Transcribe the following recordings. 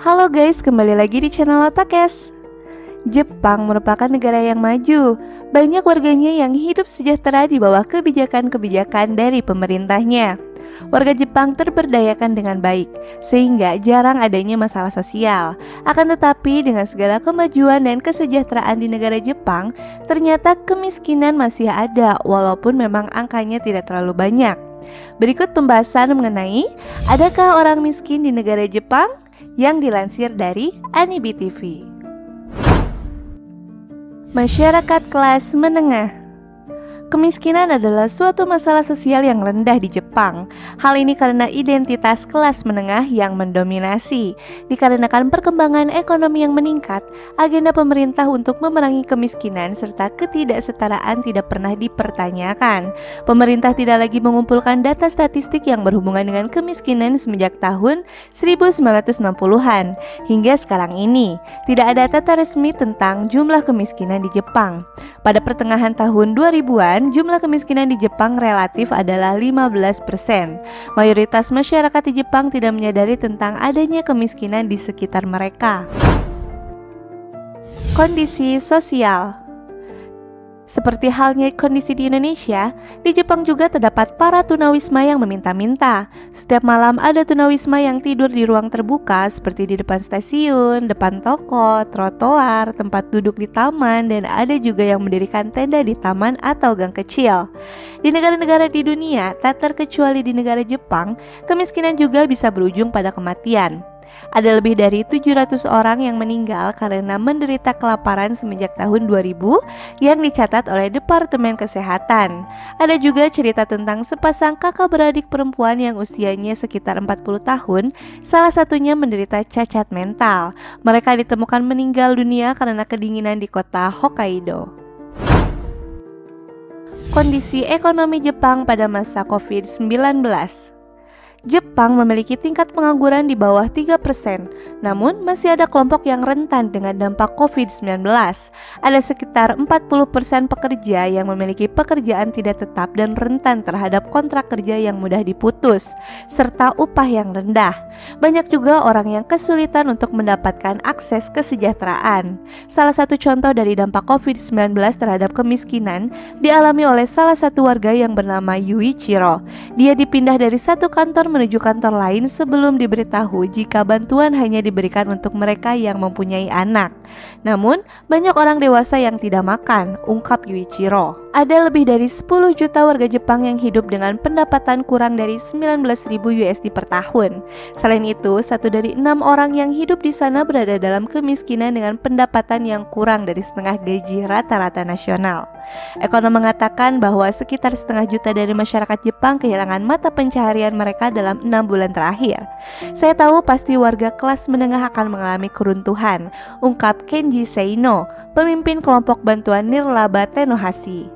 Halo guys, kembali lagi di channel Otakes. Jepang merupakan negara yang maju. Banyak warganya yang hidup sejahtera di bawah kebijakan-kebijakan dari pemerintahnya. Warga Jepang terberdayakan dengan baik, sehingga jarang adanya masalah sosial. Akan tetapi dengan segala kemajuan dan kesejahteraan di negara Jepang, ternyata kemiskinan masih ada walaupun memang angkanya tidak terlalu banyak. Berikut pembahasan mengenai adakah orang miskin di negara Jepang yang dilansir dari Anibi TV. Masyarakat kelas menengah. Kemiskinan adalah suatu masalah sosial yang rendah di Jepang. Hal ini karena identitas kelas menengah yang mendominasi. Dikarenakan perkembangan ekonomi yang meningkat, agenda pemerintah untuk memerangi kemiskinan serta ketidaksetaraan tidak pernah dipertanyakan. Pemerintah tidak lagi mengumpulkan data statistik yang berhubungan dengan kemiskinan semenjak tahun 1960-an. Hingga sekarang ini, tidak ada data resmi tentang jumlah kemiskinan di Jepang. Pada pertengahan tahun 2000-an, jumlah kemiskinan di Jepang relatif adalah 15%. Mayoritas masyarakat di Jepang tidak menyadari tentang adanya kemiskinan di sekitar mereka. Kondisi sosial. Seperti halnya kondisi di Indonesia, di Jepang juga terdapat para tunawisma yang meminta-minta. Setiap malam ada tunawisma yang tidur di ruang terbuka seperti di depan stasiun, depan toko, trotoar, tempat duduk di taman, dan ada juga yang mendirikan tenda di taman atau gang kecil. Di negara-negara di dunia, tak terkecuali di negara Jepang, kemiskinan juga bisa berujung pada kematian. Ada lebih dari 700 orang yang meninggal karena menderita kelaparan semenjak tahun 2000 yang dicatat oleh Departemen Kesehatan. Ada juga cerita tentang sepasang kakak beradik perempuan yang usianya sekitar 40 tahun, salah satunya menderita cacat mental. Mereka ditemukan meninggal dunia karena kedinginan di kota Hokkaido. Kondisi ekonomi Jepang pada masa COVID-19. Jepang memiliki tingkat pengangguran di bawah 3%, namun masih ada kelompok yang rentan dengan dampak COVID-19. Ada sekitar 40% pekerja yang memiliki pekerjaan tidak tetap dan rentan terhadap kontrak kerja yang mudah diputus, serta upah yang rendah. Banyak juga orang yang kesulitan untuk mendapatkan akses kesejahteraan. Salah satu contoh dari dampak COVID-19 terhadap kemiskinan dialami oleh salah satu warga yang bernama Yuichiro. Dia dipindah dari satu kantor menuju kantor lain sebelum diberitahu jika bantuan hanya diberikan untuk mereka yang mempunyai anak. Namun, banyak orang dewasa yang tidak makan, ungkap Yuichiro. Ada lebih dari 10 juta warga Jepang yang hidup dengan pendapatan kurang dari 19.000 USD per tahun. Selain itu, 1 dari 6 orang yang hidup di sana berada dalam kemiskinan dengan pendapatan yang kurang dari setengah gaji rata-rata nasional. Ekonom mengatakan bahwa sekitar setengah juta dari masyarakat Jepang kehilangan mata pencaharian mereka dalam 6 bulan terakhir. Saya tahu pasti warga kelas menengah akan mengalami keruntuhan, ungkap Kenji Seino, pemimpin kelompok bantuan Nirlaba Tenohashi.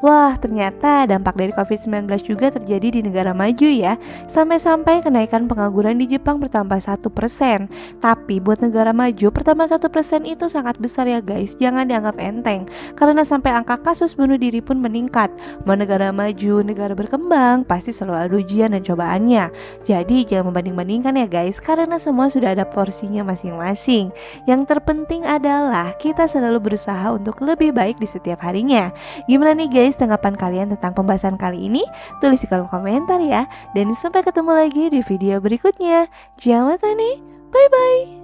Wah, ternyata dampak dari COVID-19 juga terjadi di negara maju ya. Sampai-sampai kenaikan pengangguran di Jepang bertambah 1%. Tapi buat negara maju, pertambah 1% itu sangat besar ya guys. Jangan dianggap enteng, karena sampai angka kasus bunuh diri pun meningkat. Mau negara maju, negara berkembang, pasti selalu ada ujian dan cobaannya. Jadi jangan membanding-bandingkan ya guys, karena semua sudah ada porsinya masing-masing. Yang terpenting adalah kita selalu berusaha untuk lebih baik di setiap harinya. Gimana nih guys tanggapan kalian tentang pembahasan kali ini? Tulis di kolom komentar ya. Dan sampai ketemu lagi di video berikutnya. Jamatane, bye bye.